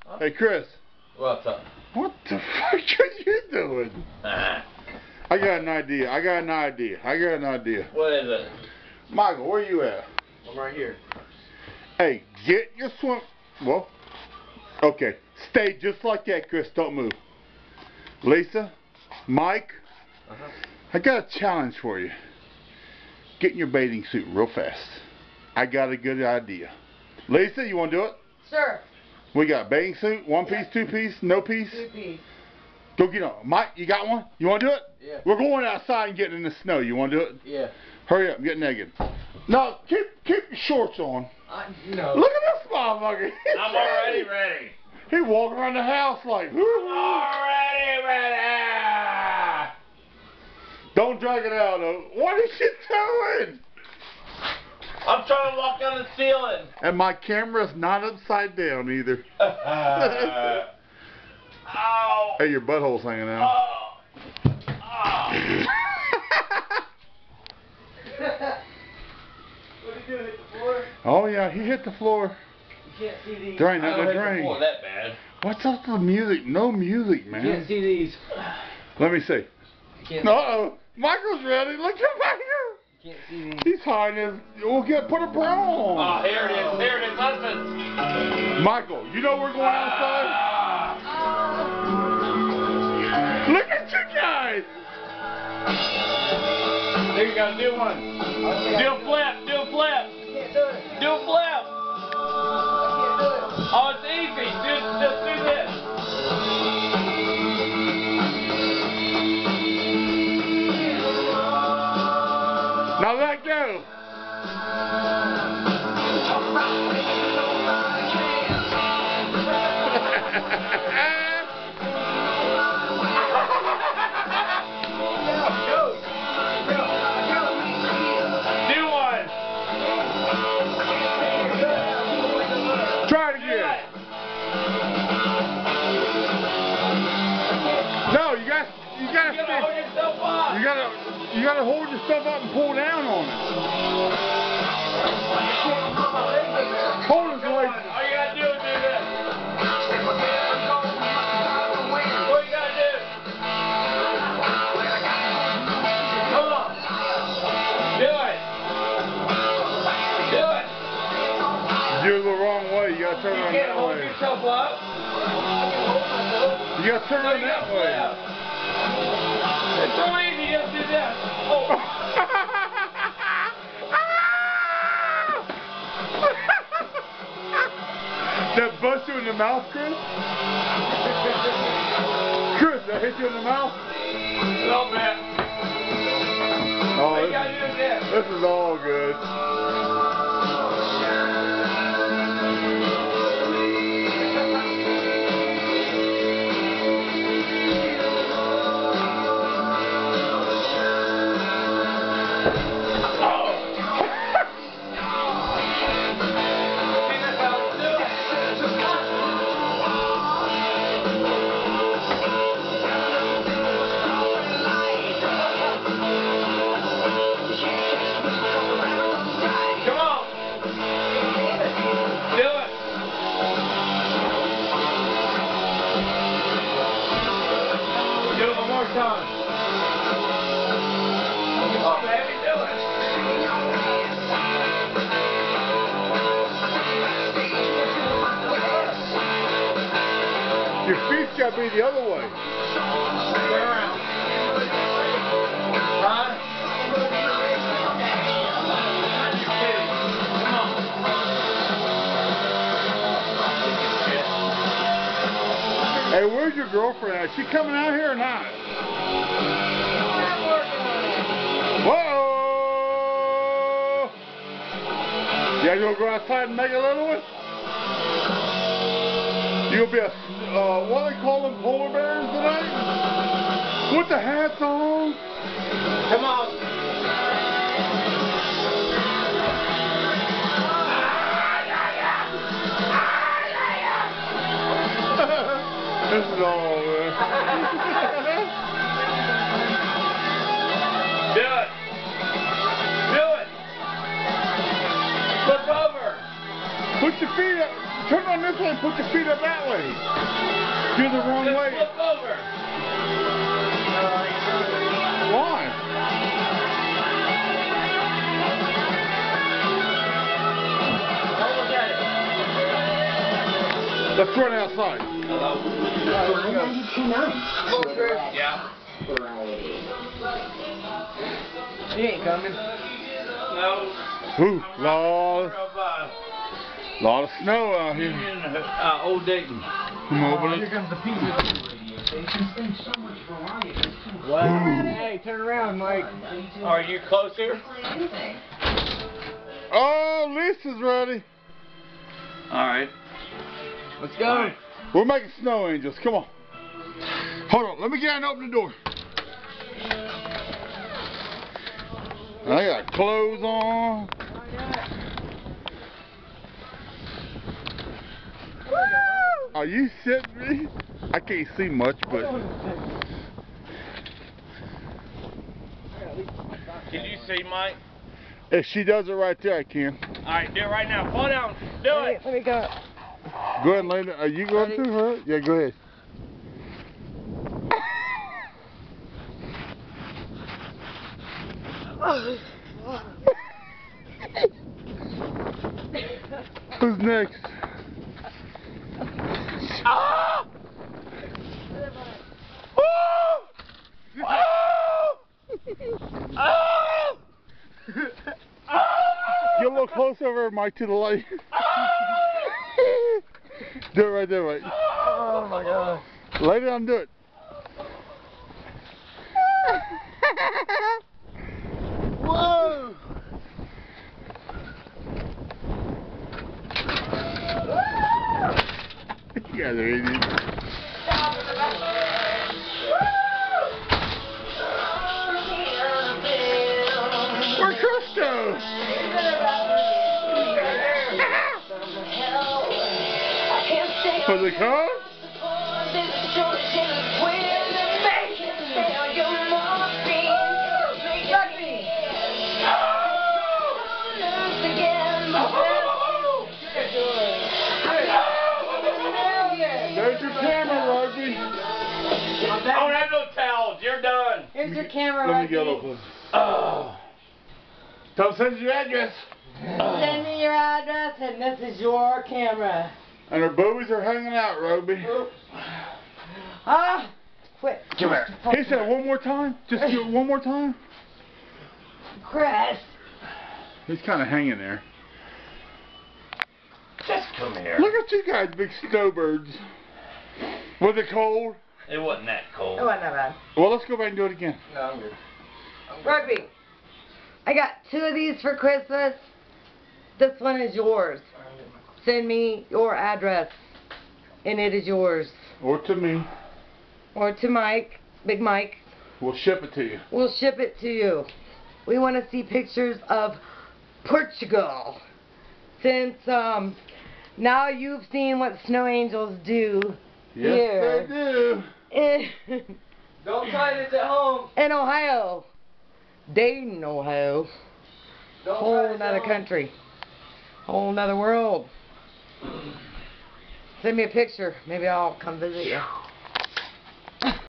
Huh? Hey, Chris. What's up? What the fuck are you doing? I got an idea. What is it? Michael, where you at? I'm right here. Hey, get your swim. Well, okay. Stay just like that, Chris. Don't move. Lisa, Mike, I got a challenge for you. Get in your bathing suit real fast. I got a good idea. Lisa, you want to do it? Sure. We got bathing suit, one piece, two piece, no piece. 2 piece. Go get on. Mike, you got one? You want to do it? Yeah. We're going outside and getting in the snow. You want to do it? Yeah. Hurry up, get naked. No, keep your shorts on. No. Look at this motherfucker. I'm already ready. He walking around the house like, Already ready. Don't drag it out, though. What is she doing? I'm trying to walk on the ceiling. And my camera's not upside down either. Ow. Hey, your butthole's hanging out. Oh. Oh. What did you do? Hit the floor? Oh, yeah, he hit the floor. You can't see these. There ain't I nothing don't to hit the drink. floor that bad. What's up with the music? No music, man. You can't see these. Let me see. You can't Uh-oh. Michael's ready. Look at back here. You can't see these. He's hiding. We'll put a bra on. Oh, here it is. Here it is, husband. Michael, you know we're going outside? Look at you guys. There you go. Do one. Do a flip. Do a flip. I can't do it. Do a flip. I can't do it. Oh, it's easy. Just do this. Now let go. Do one. Try it again. No, you gotta You gotta hold yourself up. you gotta hold yourself up and pull down on it. Hold his Come leg. on. All you gotta do is do this. What you gotta do? Come on. Do it. Do it. You're the wrong way. You gotta turn You around can't that hold way. yourself up. You gotta turn So around you that gotta way. flip. It's so easy. Just do this. Oh. That bust you in the mouth, Chris? Chris, that hit you in the mouth? A little bit. Oh, All you gotta do is this. this is all good. See, that's how to do it. Come on. Do it. Do it one more time. Come on, baby, do it. Your feet gotta be the other way. Turn around. Huh? You're kidding. Come on. Hey, where's your girlfriend at? She coming out here or not? Whoa! You guys gonna go outside and make a little one? You gonna be a, what do they call them, polar bears tonight? With the hats on? Come on. This is all, man. Do it. Do it. Flip over. Put your feet up. turn on this way and put your feet up that way. You're the wrong Just way. flip over. Why? Let's run outside. Hello? Yeah. He ain't coming. No. Ooh, lot of snow out here. Old Dayton. Come over. Here comes the pizza. What? Hey, turn around, Mike. Are you closer? Oh, Lisa's ready. All right. Let's go. We're making snow angels. Come on. Hold on. Let me get out and open the door. I got clothes on. Are you shitting me? I can't see much, but Can you see, Mike? if she does it right there, I can. All right, do it right now. Fall down. Do it. Let me go. Go ahead and lay down. Are you going to her? Yeah, go ahead. Who's next? Ah! Oh! Oh! Oh! Get a little closer over, Mike, to the light. Do it right there, Mike. Oh my God. Lay down and do it. Whoa! You guys are idiots. Where's Christo? For the car? There's your camera, Rugby. I don't have no towels. You're done. Here's your camera. Let me get a Rocky. little closer. Oh. Don't send your address. Send me your address, and this is your camera. And her boobies are hanging out, Rugby. Ah! Quit. Come here. He said one more time. Just do it one more time. Chris. He's kind of hanging there. Just come here. Look at you guys, big snowbirds. Was it cold? It wasn't that cold. It wasn't that bad. Well, let's go back and do it again. No, I'm good. Rugby. I got 2 of these for Christmas. This one is yours. Send me your address, and it is yours. Or to me. Or to Mike, Big Mike. We'll ship it to you. We'll ship it to you. We want to see pictures of Portugal. Since now you've seen what snow angels do Yes, here they do. Don't try this at home. In Ohio. Dayton, Ohio. Whole nother country. Whole nother world. Send me a picture. Maybe I'll come visit you.